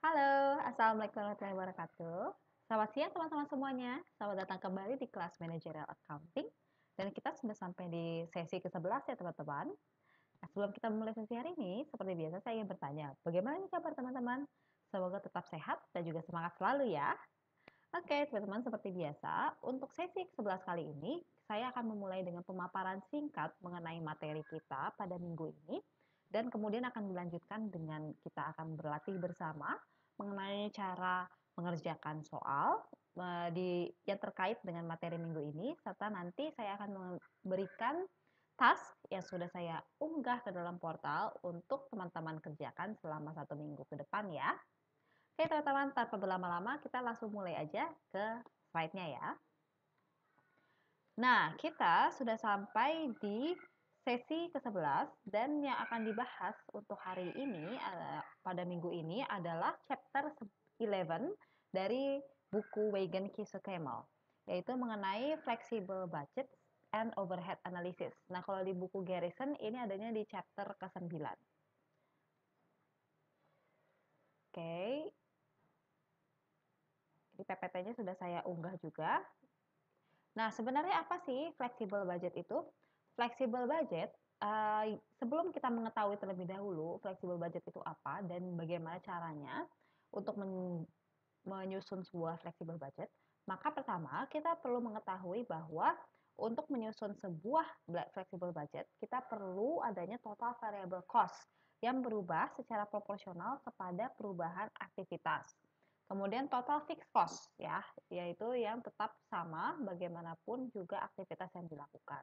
Halo, Assalamualaikum warahmatullahi wabarakatuh. Selamat siang teman-teman semuanya. Selamat datang kembali di kelas Managerial Accounting. Dan kita sudah sampai di sesi ke-11 ya teman-teman. Nah, sebelum kita memulai sesi hari ini, seperti biasa saya ingin bertanya, bagaimana nih kabar teman-teman? Semoga tetap sehat dan juga semangat selalu ya. Oke, teman-teman, seperti biasa, untuk sesi ke-11 kali ini, saya akan memulai dengan pemaparan singkat mengenai materi kita pada minggu ini, dan kemudian akan dilanjutkan dengan kita akan berlatih bersama mengenai cara mengerjakan soal yang terkait dengan materi minggu ini, serta nanti saya akan memberikan task yang sudah saya unggah ke dalam portal untuk teman-teman kerjakan selama 1 minggu ke depan ya. Oke teman-teman, tanpa berlama-lama kita langsung mulai aja ke slide-nya ya. Nah, kita sudah sampai di sesi ke-11 dan yang akan dibahas untuk hari ini pada minggu ini adalah chapter 11 dari buku Wagen Kiso Camel, yaitu mengenai flexible budget and overhead analysis. Nah, kalau di buku Garrison ini adanya di chapter ke-9. Oke, di PPT-nya sudah saya unggah juga. Nah, sebenarnya apa sih flexible budget itu? Flexible budget, sebelum kita mengetahui terlebih dahulu flexible budget itu apa dan bagaimana caranya untuk menyusun sebuah flexible budget, maka pertama kita perlu mengetahui bahwa untuk menyusun sebuah flexible budget, kita perlu adanya total variable cost yang berubah secara proporsional kepada perubahan aktivitas. Kemudian total fixed cost ya, yaitu yang tetap sama bagaimanapun juga aktivitas yang dilakukan.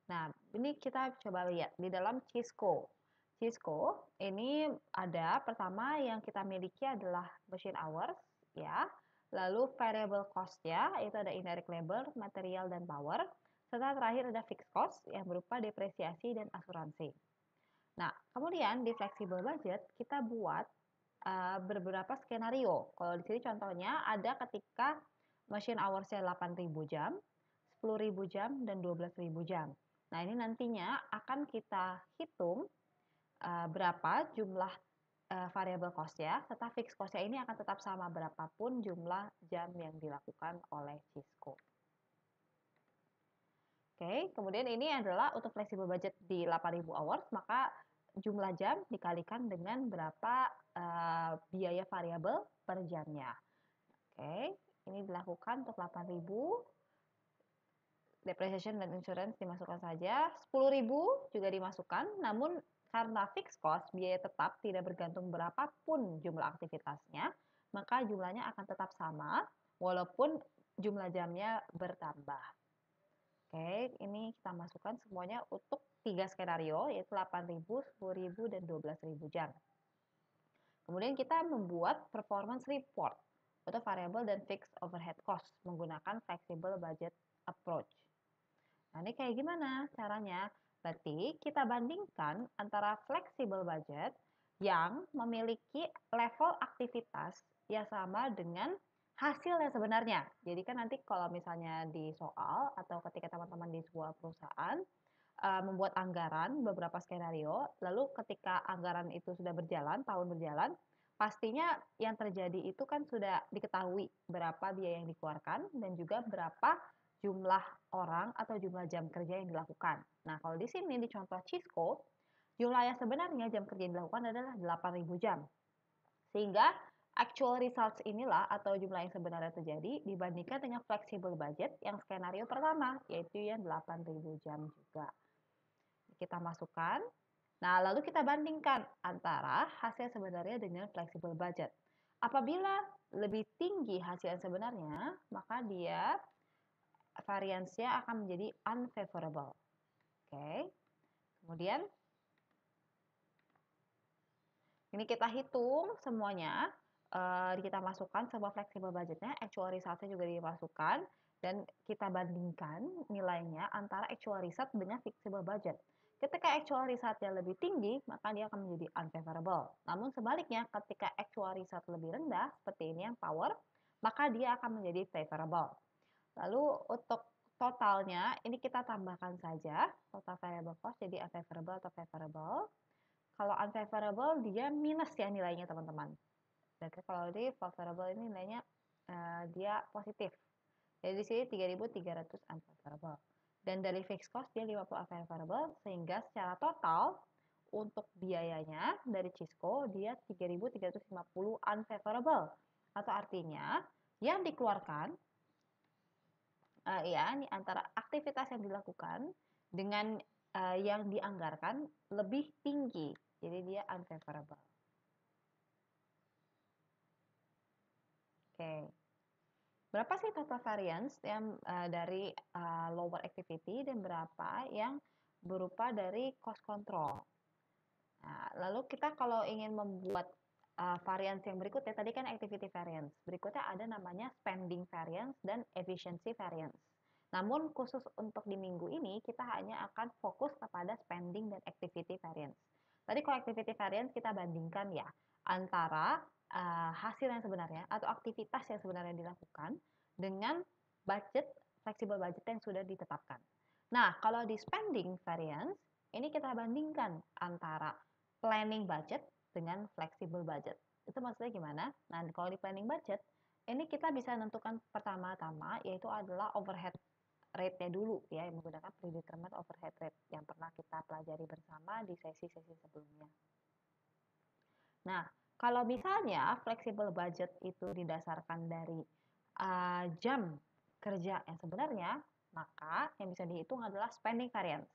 Nah, ini kita coba lihat di dalam Cisco. Cisco ini ada pertama yang kita miliki adalah machine hours ya. Lalu variable cost ya, itu ada indirect labor, material dan power. Serta terakhir ada fixed cost yang berupa depresiasi dan asuransi. Nah, kemudian di flexible budget kita buat beberapa skenario. Kalau di sini contohnya ada ketika machine hours-nya 8.000 jam, 10.000 jam, dan 12.000 jam. Nah, ini nantinya akan kita hitung berapa jumlah variable cost-nya, serta fixed cost-nya ini akan tetap sama berapapun jumlah jam yang dilakukan oleh Cisco. Oke, kemudian ini adalah untuk flexible budget di 8.000 hours, maka jumlah jam dikalikan dengan berapa biaya variabel per jamnya. Oke, ini dilakukan untuk 8.000, depreciation dan insurance dimasukkan saja, 10.000 juga dimasukkan, namun karena fixed cost, biaya tetap tidak bergantung berapapun jumlah aktivitasnya, maka jumlahnya akan tetap sama, walaupun jumlah jamnya bertambah. Oke, ini kita masukkan semuanya untuk 3 skenario, yaitu 8.000, 10.000, dan 12.000 jam. Kemudian kita membuat performance report untuk variable dan fixed overhead cost menggunakan flexible budget approach. Nah, ini kayak gimana caranya? Berarti kita bandingkan antara flexible budget yang memiliki level aktivitas yang sama dengan hasil yang sebenarnya. Jadi kan nanti kalau misalnya di soal atau ketika teman-teman di sebuah perusahaan membuat anggaran beberapa skenario, lalu ketika anggaran itu sudah berjalan, tahun berjalan, pastinya yang terjadi itu kan sudah diketahui berapa biaya yang dikeluarkan dan juga berapa jumlah orang atau jumlah jam kerja yang dilakukan. Nah, kalau di sini di contoh Cisco, jumlah yang sebenarnya jam kerja yang dilakukan adalah 8.000 jam. Sehingga actual results inilah atau jumlah yang sebenarnya terjadi dibandingkan dengan flexible budget yang skenario pertama, yaitu yang 8.000 jam juga. Kita masukkan. Nah, lalu kita bandingkan antara hasil sebenarnya dengan flexible budget. Apabila lebih tinggi hasil yang sebenarnya, maka dia variansnya akan menjadi unfavorable. Oke. Kemudian ini kita hitung semuanya, kita masukkan semua flexible budgetnya, actual resultnya juga dimasukkan, dan kita bandingkan nilainya antara actual result dengan flexible budget. Ketika actual resultnya lebih tinggi, maka dia akan menjadi unfavorable. Namun sebaliknya, ketika actual result lebih rendah, seperti ini yang power, maka dia akan menjadi favorable. Lalu untuk totalnya, ini kita tambahkan saja, total variable cost jadi unfavorable atau favorable. Kalau unfavorable dia minus ya nilainya teman-teman. Berarti kalau di favorable ini nilainya dia positif. Jadi di sini 3.300 unfavorable. Dan dari fixed cost dia 50 unfavorable sehingga secara total untuk biayanya dari Cisco dia 3.350 unfavorable. Atau artinya yang dikeluarkan ya ini antara aktivitas yang dilakukan dengan yang dianggarkan lebih tinggi. Jadi dia unfavorable. Oke. Berapa sih total variance yang dari lower activity dan berapa yang berupa dari cost control? Nah, lalu kita kalau ingin membuat variance yang berikutnya, tadi kan activity variance. Berikutnya ada namanya spending variance dan efficiency variance. Namun khusus untuk di minggu ini kita hanya akan fokus kepada spending dan activity variance. Tadi kalau activity variance kita bandingkan ya antara hasil yang sebenarnya atau aktivitas yang sebenarnya dilakukan dengan budget, flexible budget yang sudah ditetapkan. Nah, kalau di spending variance ini kita bandingkan antara planning budget dengan flexible budget. Itu maksudnya gimana? Nah, kalau di planning budget ini kita bisa menentukan pertama-tama yaitu adalah overhead rate-nya dulu ya, yang menggunakan predetermined overhead rate yang pernah kita pelajari bersama di sesi-sesi sebelumnya. Nah, kalau misalnya flexible budget itu didasarkan dari jam kerja yang sebenarnya, maka yang bisa dihitung adalah spending variance.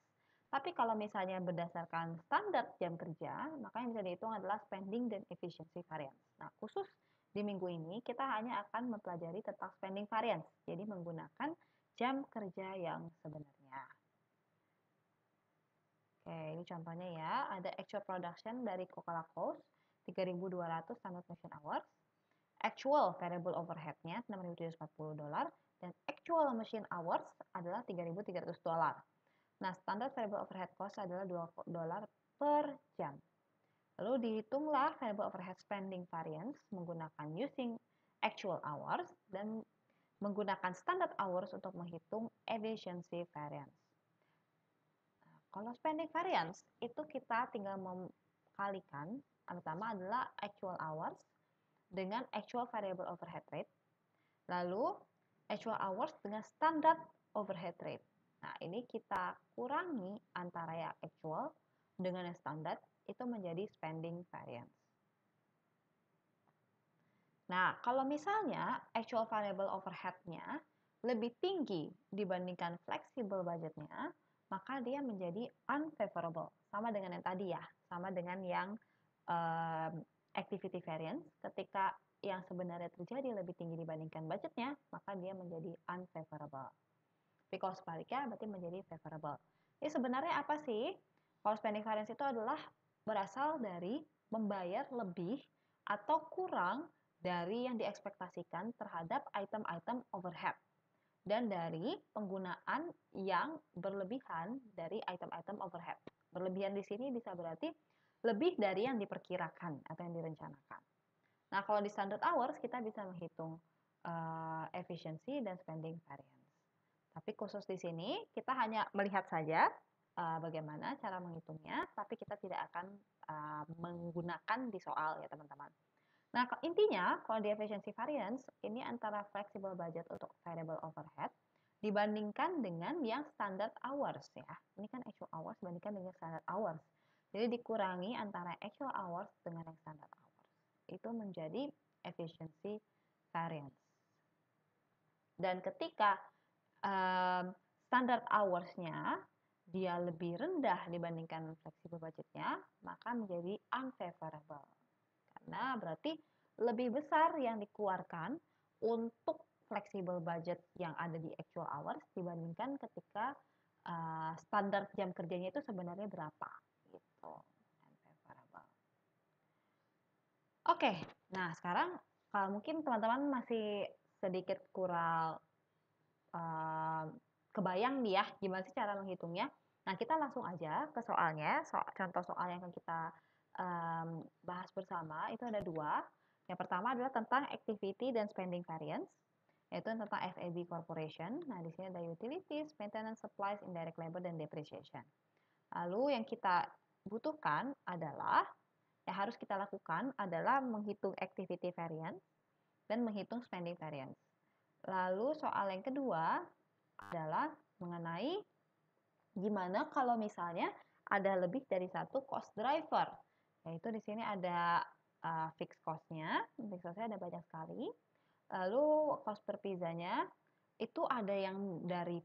Tapi kalau misalnya berdasarkan standar jam kerja, maka yang bisa dihitung adalah spending dan efficiency variance. Nah, khusus di minggu ini kita hanya akan mempelajari tentang spending variance, jadi menggunakan jam kerja yang sebenarnya. Oke, ini contohnya ya, ada actual production dari Coca-Cola Coast, 3.200 standard machine hours, actual variable overhead-nya $6.740, dan actual machine hours adalah $3.300. Nah, standar variable overhead cost adalah $2 per jam. Lalu dihitunglah variable overhead spending variance menggunakan using actual hours dan menggunakan standard hours untuk menghitung efficiency variance. Nah, kalau spending variance itu kita tinggal mengkalikan, pertama adalah actual hours dengan actual variable overhead rate, lalu actual hours dengan standard overhead rate. Nah, ini kita kurangi antara yang actual dengan yang standar, itu menjadi spending variance. Nah, kalau misalnya actual variable overhead-nya lebih tinggi dibandingkan flexible budget-nya, maka dia menjadi unfavorable. Sama dengan yang tadi ya, sama dengan yang activity variance. Ketika yang sebenarnya terjadi lebih tinggi dibandingkan budgetnya, maka dia menjadi unfavorable. Tapi kalau sebaliknya berarti menjadi favorable. Jadi sebenarnya apa sih? Kalau spending variance itu adalah berasal dari membayar lebih atau kurang dari yang diekspektasikan terhadap item-item overhead dan dari penggunaan yang berlebihan dari item-item overhead. Berlebihan di sini bisa berarti lebih dari yang diperkirakan atau yang direncanakan. Nah, kalau di standard hours kita bisa menghitung efficiency dan spending variance. Tapi khusus di sini kita hanya melihat saja bagaimana cara menghitungnya, tapi kita tidak akan menggunakan di soal ya teman-teman. Nah intinya kalau di efficiency variance ini antara flexible budget untuk variable overhead dibandingkan dengan yang standard hours ya. Ini kan actual hours dibandingkan dengan standard hours. Jadi dikurangi antara actual hours dengan yang standard hours. Itu menjadi efficiency variance. Dan ketika standard hours-nya dia lebih rendah dibandingkan flexible budget-nya, maka menjadi unfavorable. Karena berarti lebih besar yang dikeluarkan untuk flexible budget yang ada di actual hours dibandingkan ketika standar jam kerjanya itu sebenarnya berapa gitu. Unfavorable. Oke, nah sekarang kalau mungkin teman-teman masih sedikit kurang kebayang nih ya gimana sih cara menghitungnya. Nah kita langsung aja ke soalnya, contoh soal yang akan kita bahas bersama itu ada dua. Yang pertama adalah tentang activity dan spending variance, yaitu tentang FAB Corporation. Nah di sini ada utilities, maintenance, supplies, indirect labor, dan depreciation. Lalu yang kita butuhkan adalah, yang harus kita lakukan adalah menghitung activity variance dan menghitung spending variance. Lalu soal yang kedua adalah mengenai gimana kalau misalnya ada lebih dari satu cost driver. Yaitu di sini ada fixed cost-nya, fixed cost-nya ada banyak sekali. Lalu cost per pizzanya itu ada yang dari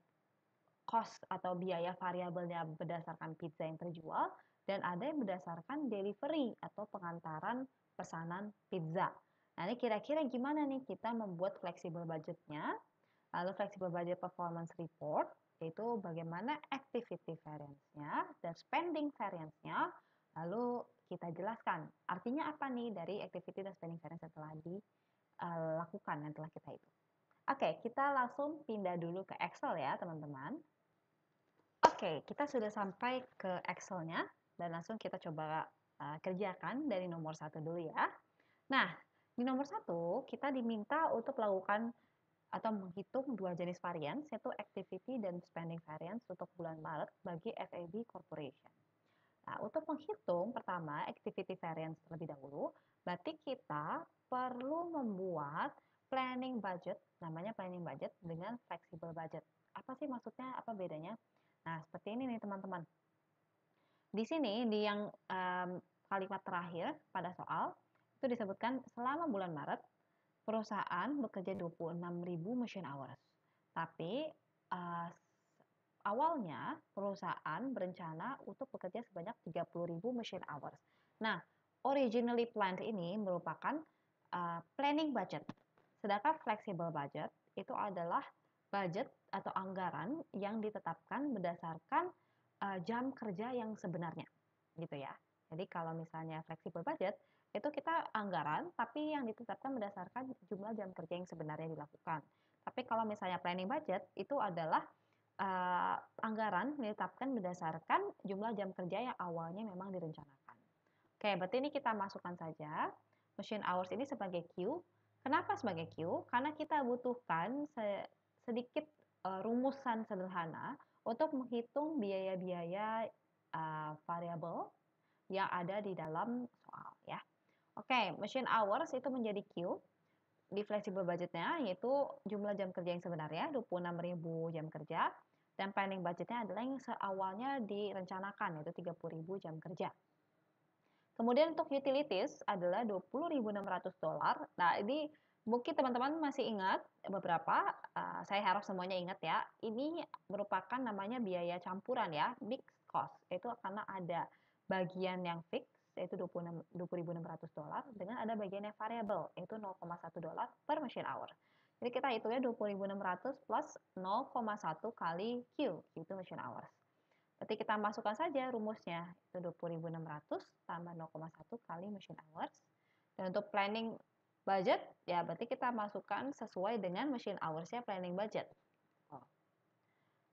cost atau biaya variabelnya berdasarkan pizza yang terjual, dan ada yang berdasarkan delivery atau pengantaran pesanan pizza. Nah, ini kira-kira gimana nih kita membuat flexible budgetnya? Lalu flexible budget performance report, yaitu bagaimana activity variance-nya dan spending variance-nya. Lalu kita jelaskan artinya apa nih dari activity dan spending variance yang telah dilakukan, yang telah kita hitung. Oke, kita langsung pindah dulu ke Excel ya teman-teman. Oke, kita sudah sampai ke Excel-nya dan langsung kita coba kerjakan dari nomor 1 dulu ya. Nah, di nomor 1 kita diminta untuk melakukan atau menghitung dua jenis variance, yaitu activity dan spending variance untuk bulan Maret bagi FAB Corporation. Nah, untuk menghitung pertama activity variance terlebih dahulu, berarti kita perlu membuat planning budget, namanya planning budget dengan flexible budget. Apa sih maksudnya? Apa bedanya? Nah, seperti ini nih teman-teman. Di sini di yang kalimat terakhir pada soal itu disebutkan selama bulan Maret perusahaan bekerja 26.000 machine hours. Tapi awalnya perusahaan berencana untuk bekerja sebanyak 30.000 machine hours. Nah, originally planned ini merupakan planning budget. Sedangkan flexible budget itu adalah budget atau anggaran yang ditetapkan berdasarkan jam kerja yang sebenarnya, gitu ya. Jadi kalau misalnya flexible budget itu kita anggaran tapi yang ditetapkan berdasarkan jumlah jam kerja yang sebenarnya dilakukan. Tapi kalau misalnya planning budget itu adalah anggaran ditetapkan berdasarkan jumlah jam kerja yang awalnya memang direncanakan. Oke, berarti ini kita masukkan saja machine hours ini sebagai Q. Kenapa sebagai Q? Karena kita butuhkan sedikit rumusan sederhana untuk menghitung biaya-biaya variabel yang ada di dalam soal ya. Oke, machine hours itu menjadi Q di flexible budgetnya, yaitu jumlah jam kerja yang sebenarnya 26.000 jam kerja, dan planning budgetnya adalah yang seawalnya direncanakan yaitu 30.000 jam kerja. Kemudian untuk utilities adalah $20.600. Nah, ini mungkin teman-teman masih ingat beberapa, saya harap semuanya ingat ya. Ini merupakan namanya biaya campuran ya, mixed cost. Itu karena ada bagian yang fix yaitu $20.600 dengan ada bagian yang variable yaitu $0,1 per machine hour. Jadi kita hitungnya 20.600 plus 0,1 kali Q, itu machine hours. Berarti kita masukkan saja rumusnya, itu 20.600 tambah 0,1 kali machine hours. Dan untuk planning budget, ya berarti kita masukkan sesuai dengan machine hours-nya planning budget.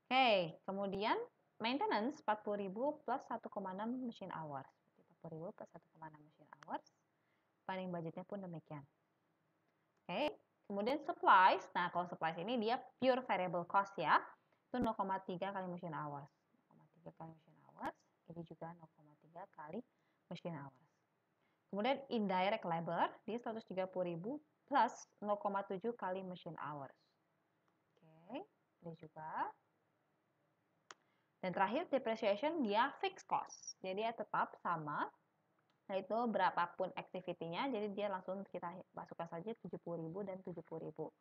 Oke, kemudian maintenance 40.000 plus 1,6 machine hours. 40.000 plus 1,6 machine hours. Planning budgetnya pun demikian. Oke, kemudian supplies. Nah, kalau supplies ini dia pure variable cost ya. Itu 0,3 kali machine hours. 0,3 kali machine hours. Ini juga 0,3 kali machine hours. Kemudian indirect labor dia 130.000 plus 0,7 kali machine hours. Oke, ini juga. Dan terakhir depreciation dia fixed cost. Jadi dia tetap sama, yaitu berapapun activity-nya, jadi dia langsung kita masukkan saja 70.000 dan 70.000.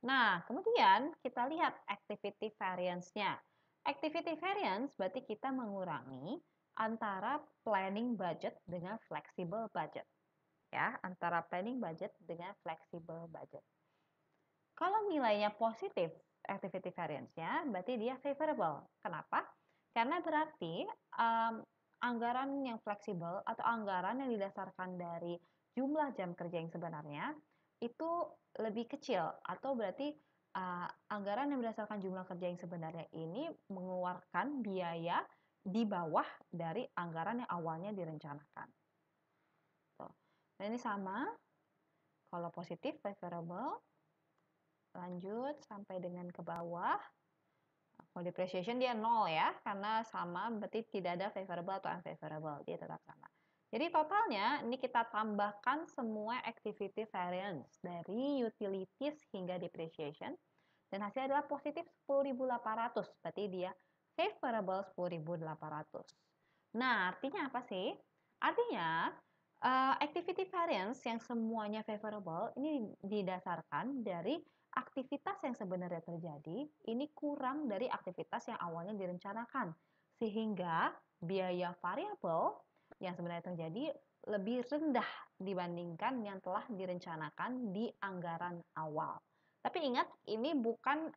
Nah, kemudian kita lihat activity variance-nya. Activity variance berarti kita mengurangi antara planning budget dengan flexible budget. Ya, antara planning budget dengan flexible budget. Kalau nilainya positif activity variance-nya, berarti dia favorable. Kenapa? Karena berarti anggaran yang fleksibel atau anggaran yang didasarkan dari jumlah jam kerja yang sebenarnya itu lebih kecil, atau berarti anggaran yang berdasarkan jumlah kerja yang sebenarnya ini mengeluarkan biaya di bawah dari anggaran yang awalnya direncanakan. Tuh. Nah, ini sama. Kalau positif favorable, lanjut sampai dengan ke bawah. Kalau depreciation dia 0 ya, karena sama berarti tidak ada favorable atau unfavorable, dia tetap sama. Jadi totalnya ini kita tambahkan semua activity variance dari utilities hingga depreciation dan hasilnya adalah positif 10.800, berarti dia favorable 10.800. Nah, artinya apa sih? Artinya activity variance yang semuanya favorable ini didasarkan dari aktivitas yang sebenarnya terjadi ini kurang dari aktivitas yang awalnya direncanakan. Sehingga biaya variabel yang sebenarnya terjadi lebih rendah dibandingkan yang telah direncanakan di anggaran awal. Tapi ingat, ini bukan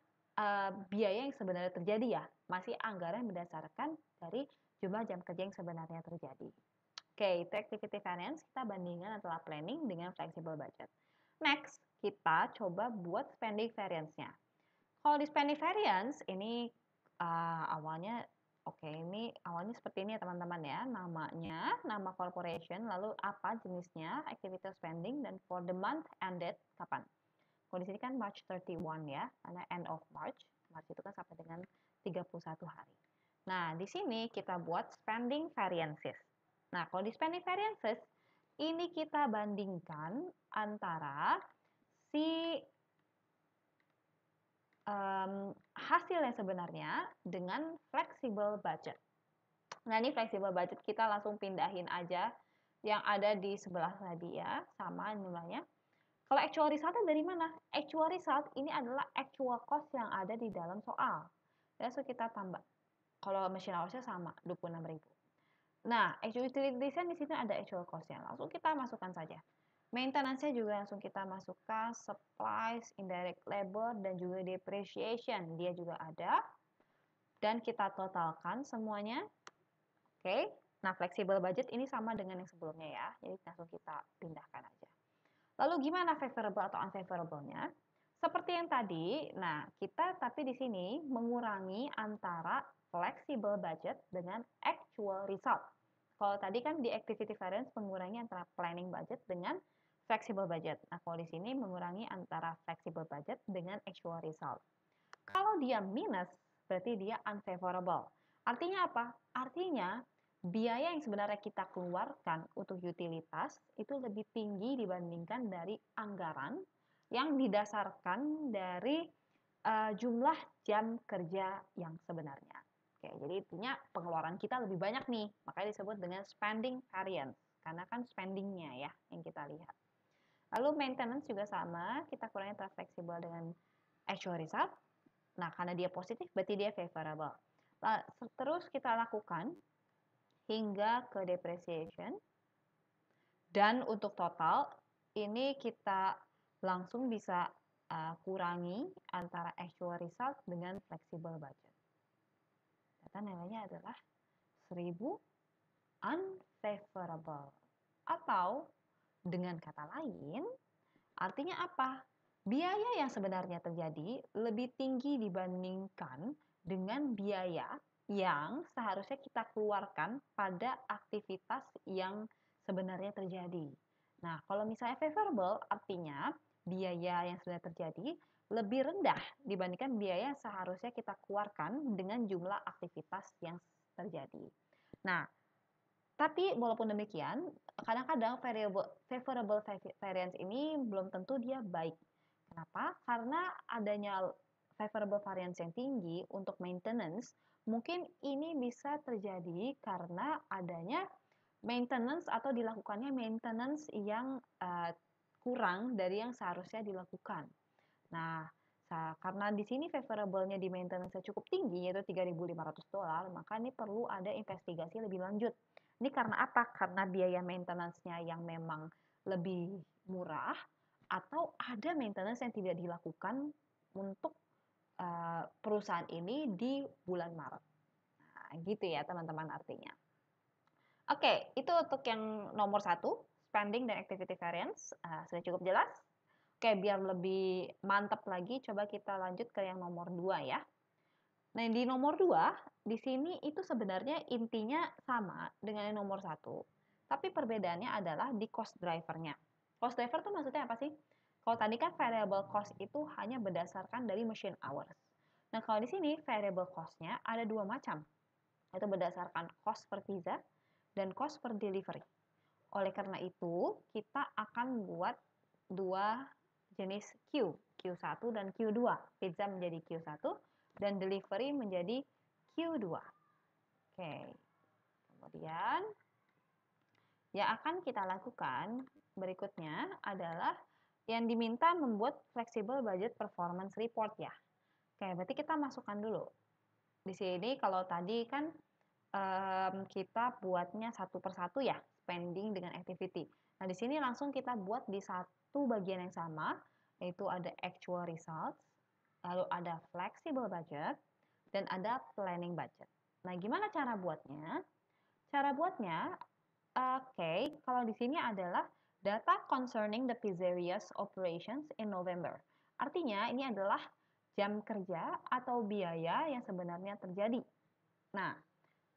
biaya yang sebenarnya terjadi ya, masih anggaran berdasarkan dari jumlah jam kerja yang sebenarnya terjadi. Oke, itu activity variance, kita bandingkan antara planning dengan flexible budget. Next, kita coba buat spending variance-nya. Kalau di spending variance, ini awalnya, oke, ini awalnya seperti ini ya teman-teman ya. Namanya, nama corporation, lalu apa jenisnya, activity spending, dan for the month ended, kapan. Kalau di sini kan March 31 ya, karena end of March. March itu kan sampai dengan 31 hari. Nah, di sini kita buat spending variances. Nah, kalau di spending variances, ini kita bandingkan antara si hasil yang sebenarnya dengan flexible budget. Nah, ini flexible budget kita langsung pindahin aja yang ada di sebelah tadi ya, sama nilainya. Kalau actual result dari mana? Actual result ini adalah actual cost yang ada di dalam soal. Ya, so kita tambah. Kalau machine hours-nya sama, 26.000. Nah, actual utilization di sini ada actual cost-nya. Langsung kita masukkan saja. Maintenance-nya juga langsung kita masukkan, supplies, indirect labor, dan juga depreciation. Dia juga ada. Dan kita totalkan semuanya. Oke. Nah, flexible budget ini sama dengan yang sebelumnya ya. Jadi langsung kita pindahkan aja. Lalu gimana favorable atau unfavorable-nya? Seperti yang tadi, nah kita tapi di sini mengurangi antara flexible budget dengan actual result. Kalau tadi kan di activity variance mengurangi antara planning budget dengan flexible budget. Nah, kalau di sini mengurangi antara flexible budget dengan actual result. Kalau dia minus, berarti dia unfavorable. Artinya apa? Artinya biaya yang sebenarnya kita keluarkan untuk utilitas itu lebih tinggi dibandingkan dari anggaran yang didasarkan dari jumlah jam kerja yang sebenarnya. Oke, jadi intinya pengeluaran kita lebih banyak nih, makanya disebut dengan spending variance, karena kan spendingnya ya yang kita lihat. Lalu maintenance juga sama, kita kurangi antara fleksibel dengan actual result. Nah, karena dia positif, berarti dia favorable. Terus kita lakukan hingga ke depreciation. Dan untuk total, ini kita langsung bisa kurangi antara actual result dengan flexible budget. Data nilainya adalah 1000 unfavorable. Atau dengan kata lain, artinya apa? Biaya yang sebenarnya terjadi lebih tinggi dibandingkan dengan biaya yang seharusnya kita keluarkan pada aktivitas yang sebenarnya terjadi. Nah, kalau misalnya favorable, artinya biaya yang sebenarnya terjadi lebih rendah dibandingkan biaya yang seharusnya kita keluarkan dengan jumlah aktivitas yang terjadi. Nah, tapi walaupun demikian, kadang-kadang favorable variance ini belum tentu dia baik. Kenapa? Karena adanya favorable variance yang tinggi untuk maintenance, mungkin ini bisa terjadi karena adanya maintenance atau dilakukannya maintenance yang kurang dari yang seharusnya dilakukan. Nah, karena di sini favorable-nya di maintenance cukup tinggi, yaitu $3.500, maka ini perlu ada investigasi lebih lanjut. Ini karena apa? Karena biaya maintenance-nya yang memang lebih murah, atau ada maintenance yang tidak dilakukan untuk perusahaan ini di bulan Maret. Nah, gitu ya teman-teman artinya. Oke, itu untuk yang nomor 1, spending dan activity variance. Sudah cukup jelas? Oke, biar lebih mantap lagi, coba kita lanjut ke yang nomor 2 ya. Nah, di nomor 2, di sini itu sebenarnya intinya sama dengan yang nomor 1, tapi perbedaannya adalah di cost driver-nya. Cost driver itu maksudnya apa sih? Kalau tadi kan variable cost itu hanya berdasarkan dari machine hours. Nah, kalau di sini variable cost-nya ada dua macam, yaitu berdasarkan cost per pizza dan cost per delivery. Oleh karena itu, kita akan buat dua jenis Q, Q1 dan Q2. Pizza menjadi Q1 dan delivery menjadi Q2. Oke, kemudian yang akan kita lakukan berikutnya adalah yang diminta membuat flexible budget performance report ya. Oke, berarti kita masukkan dulu. Di sini kalau tadi kan kita buatnya satu persatu ya, spending dengan activity. Nah, di sini langsung kita buat di satu bagian yang sama, yaitu ada actual results, lalu ada flexible budget, dan ada planning budget. Nah, gimana cara buatnya? Cara buatnya, kalau di sini adalah data concerning the pizzeria's operations in November. Artinya, ini adalah jam kerja atau biaya yang sebenarnya terjadi. Nah,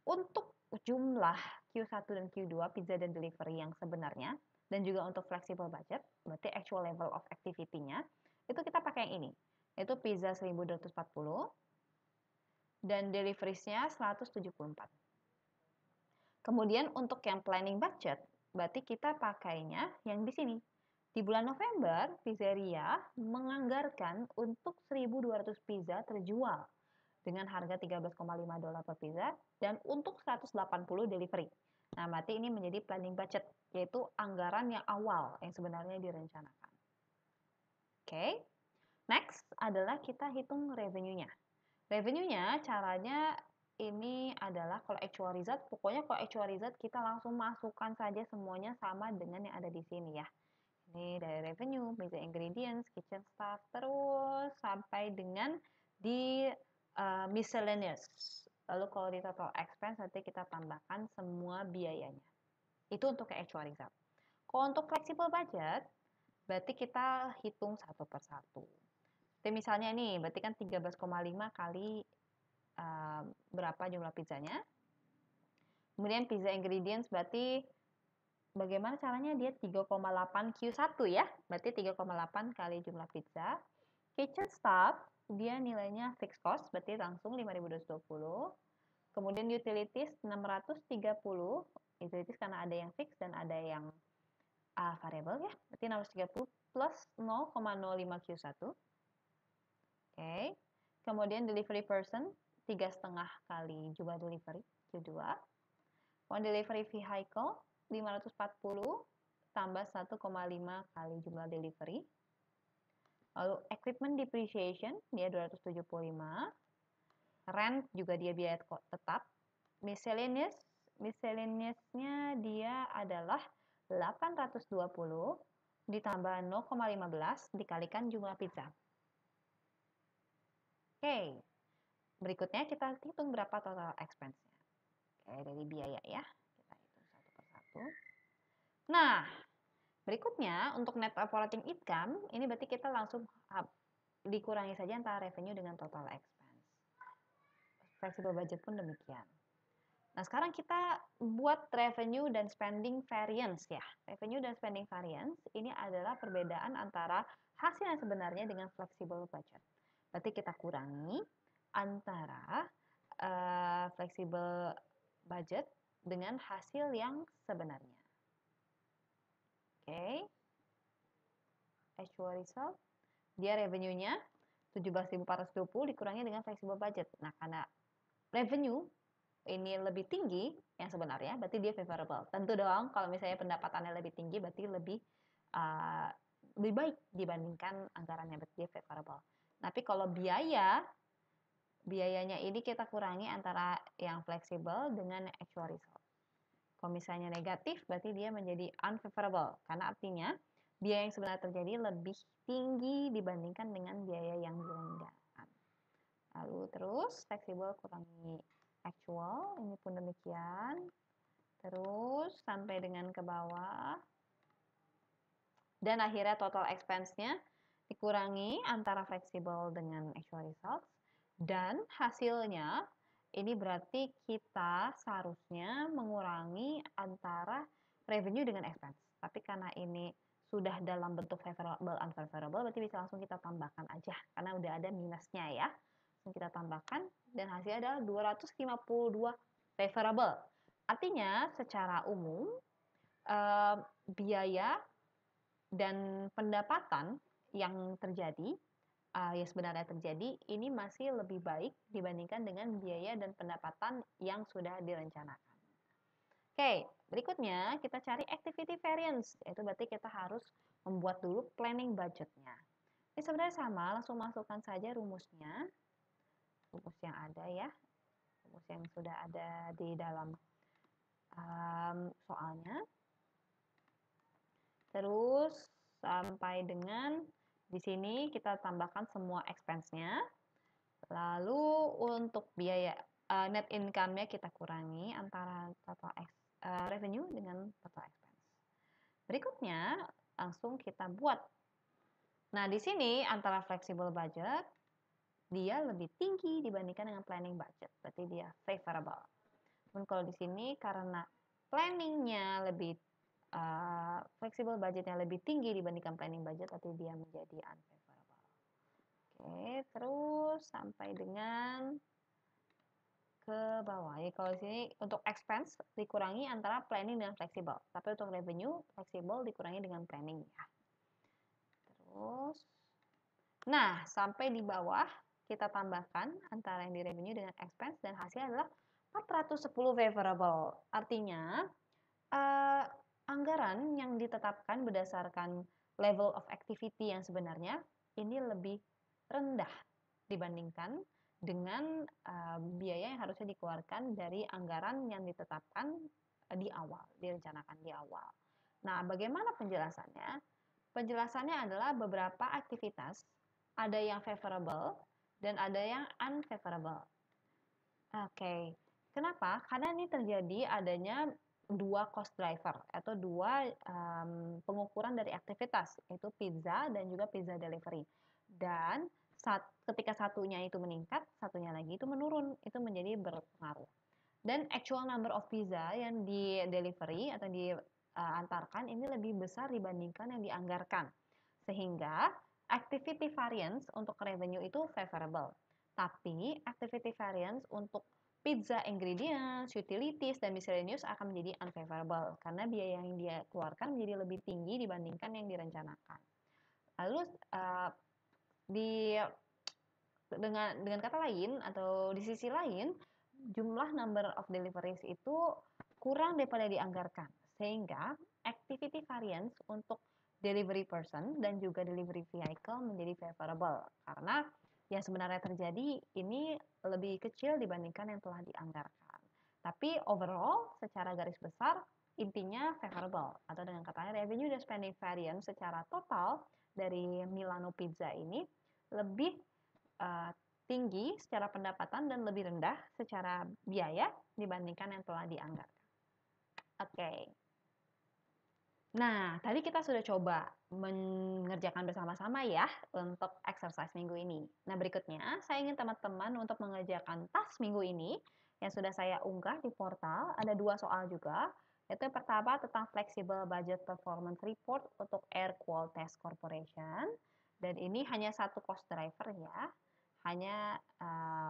untuk jumlah Q1 dan Q2 pizza dan delivery yang sebenarnya dan juga untuk flexible budget, berarti actual level of activity-nya, itu kita pakai yang ini, yaitu pizza 1240 dan deliveries-nya 174. Kemudian untuk yang planning budget, berarti kita pakainya yang di sini. Di bulan November, pizzeria menganggarkan untuk 1.200 pizza terjual dengan harga $13,5 per pizza dan untuk 180 delivery. Nah, berarti ini menjadi planning budget, yaitu anggaran yang awal yang sebenarnya direncanakan. Oke, next adalah kita hitung revenue-nya. Revenue-nya caranya ini adalah kalau actual result, pokoknya kalau actual result kita langsung masukkan saja semuanya sama dengan yang ada di sini ya. Ini dari revenue, basic ingredients, kitchen staff, terus sampai dengan di miscellaneous. Lalu kalau di total expense nanti kita tambahkan semua biayanya. Itu untuk ke actual result. Kalau untuk flexible budget, berarti kita hitung satu per satu. Jadi misalnya nih, berarti kan 13,5 kali berapa jumlah pizzanya. Kemudian pizza ingredients berarti bagaimana caranya dia 3,8 Q1 ya. Berarti 3,8 kali jumlah pizza. Kitchen staff dia nilainya fixed cost berarti langsung 5.220. Kemudian utilities 630. Utilities karena ada yang fixed dan ada yang variable ya. Berarti 630 plus 0,05 Q1. Oke. Kemudian delivery person 3,5 kali jumlah delivery Q2. On delivery vehicle 540 tambah 1,5 kali jumlah delivery. Lalu equipment depreciation dia 275. Rent juga dia biaya tetap. Miscellaneous-nya dia adalah 820 ditambah 0,15 dikalikan jumlah pizza. Oke. Berikutnya kita hitung berapa total expense-nya. Oke, dari biaya ya. Kita hitung satu persatu. Nah, berikutnya untuk net operating income, ini berarti kita langsung dikurangi saja antara revenue dengan total expense. Flexible budget pun demikian. Nah, sekarang kita buat revenue dan spending variance ya. Revenue dan spending variance ini adalah perbedaan antara hasil yang sebenarnya dengan flexible budget. Berarti kita kurangi antara flexible budget dengan hasil yang sebenarnya. Oke. Actual result, dia revenue-nya 17.420 dikurangi dengan flexible budget. Nah, karena revenue ini lebih tinggi yang sebenarnya, berarti dia favorable. Tentu dong, kalau misalnya pendapatannya lebih tinggi, berarti lebih baik dibandingkan anggarannya, berarti dia favorable. Tapi kalau biayanya ini kita kurangi antara yang fleksibel dengan actual result. Kalau misalnya negatif, berarti dia menjadi unfavorable, karena artinya biaya yang sebenarnya terjadi lebih tinggi dibandingkan dengan biaya yang dianggarkan. Lalu terus fleksibel kurangi actual, ini pun demikian. Terus sampai dengan ke bawah. Dan akhirnya total expense-nya dikurangi antara fleksibel dengan actual results. Dan hasilnya ini berarti kita seharusnya mengurangi antara revenue dengan expense. Tapi karena ini sudah dalam bentuk favorable, unfavorable, berarti bisa langsung kita tambahkan aja. Karena udah ada minusnya ya. kita tambahkan, dan hasilnya adalah 252 favorable. Artinya secara umum biaya dan pendapatan yang terjadi, ya sebenarnya terjadi, ini masih lebih baik dibandingkan dengan biaya dan pendapatan yang sudah direncanakan. Oke, berikutnya kita cari activity variance, yaitu berarti kita harus membuat dulu planning budgetnya. Ini sebenarnya sama, langsung masukkan saja rumusnya, rumus yang ada ya, rumus yang sudah ada di dalam soalnya. Terus sampai dengan di sini kita tambahkan semua expense-nya. Lalu untuk biaya net income-nya kita kurangi antara total revenue dengan total expense. Berikutnya langsung kita buat. Nah, di sini antara flexible budget dia lebih tinggi dibandingkan dengan planning budget. Berarti dia favorable. Dan kalau di sini karena planningnya lebih flexible budgetnya lebih tinggi dibandingkan planning budget, berarti dia menjadi unfavorable. Oke, terus sampai dengan ke bawah. Ya, kalau di sini untuk expense dikurangi antara planning dan flexible. Tapi untuk revenue, flexible dikurangi dengan planning ya. Terus, nah sampai di bawah kita tambahkan antara yang di revenue dengan expense dan hasilnya adalah 410 favorable. Artinya, anggaran yang ditetapkan berdasarkan level of activity yang sebenarnya ini lebih rendah dibandingkan dengan biaya yang harusnya dikeluarkan dari anggaran yang ditetapkan di awal, direncanakan di awal. Nah, bagaimana penjelasannya? Penjelasannya adalah beberapa aktivitas, ada yang favorable dan ada yang unfavorable. Oke, kenapa? Karena ini terjadi adanya dua cost driver atau dua pengukuran dari aktivitas, yaitu pizza dan juga pizza delivery. Dan ketika satunya itu meningkat, satunya lagi itu menurun, itu menjadi berpengaruh. Dan actual number of pizza yang di delivery atau diantarkan ini lebih besar dibandingkan yang dianggarkan. Sehingga activity variance untuk revenue itu favorable. Tapi activity variance untuk pizza ingredients, utilities, dan miscellaneous akan menjadi unfavorable karena biaya yang dia keluarkan menjadi lebih tinggi dibandingkan yang direncanakan. Lalu dengan kata lain atau di sisi lain, jumlah number of deliveries itu kurang daripada dianggarkan, sehingga activity variance untuk delivery person dan juga delivery vehicle menjadi favorable karena yang sebenarnya terjadi ini lebih kecil dibandingkan yang telah dianggarkan. Tapi overall secara garis besar intinya favorable, atau dengan katanya revenue dan spending variance secara total dari Milano Pizza ini lebih tinggi secara pendapatan dan lebih rendah secara biaya dibandingkan yang telah dianggarkan. Oke. Nah, tadi kita sudah coba mengerjakan bersama-sama ya untuk exercise minggu ini. Nah, berikutnya saya ingin teman-teman untuk mengerjakan task minggu ini yang sudah saya unggah di portal. Ada 2 soal juga, yaitu yang pertama tentang Flexible Budget Performance Report untuk Air Qual Test Corporation. Dan ini hanya satu cost driver ya, hanya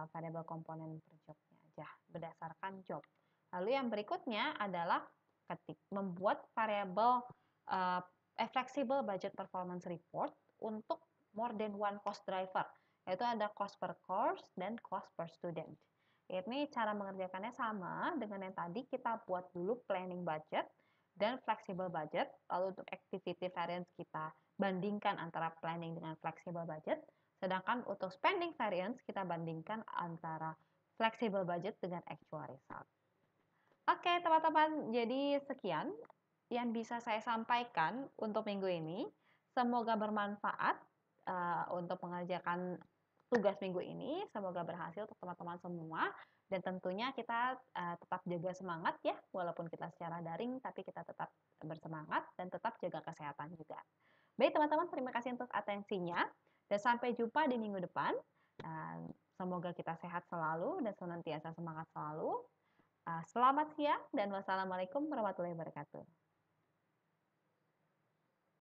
variable komponen per jobnya aja, berdasarkan job. Lalu yang berikutnya adalah membuat variable flexible budget performance report untuk more than one cost driver, yaitu ada cost per course dan cost per student. Ini cara mengerjakannya sama dengan yang tadi, kita buat dulu planning budget dan flexible budget, lalu untuk activity variance kita bandingkan antara planning dengan flexible budget, sedangkan untuk spending variance kita bandingkan antara flexible budget dengan actual result. Oke, teman-teman, jadi sekian yang bisa saya sampaikan untuk minggu ini. Semoga bermanfaat untuk mengerjakan tugas minggu ini. Semoga berhasil untuk teman-teman semua. Dan tentunya kita tetap jaga semangat ya, walaupun kita secara daring, tapi kita tetap bersemangat dan tetap jaga kesehatan juga. Baik teman-teman, terima kasih untuk atensinya. Dan sampai jumpa di minggu depan. Semoga kita sehat selalu dan senantiasa semangat selalu. Selamat siang dan wassalamualaikum warahmatullahi wabarakatuh.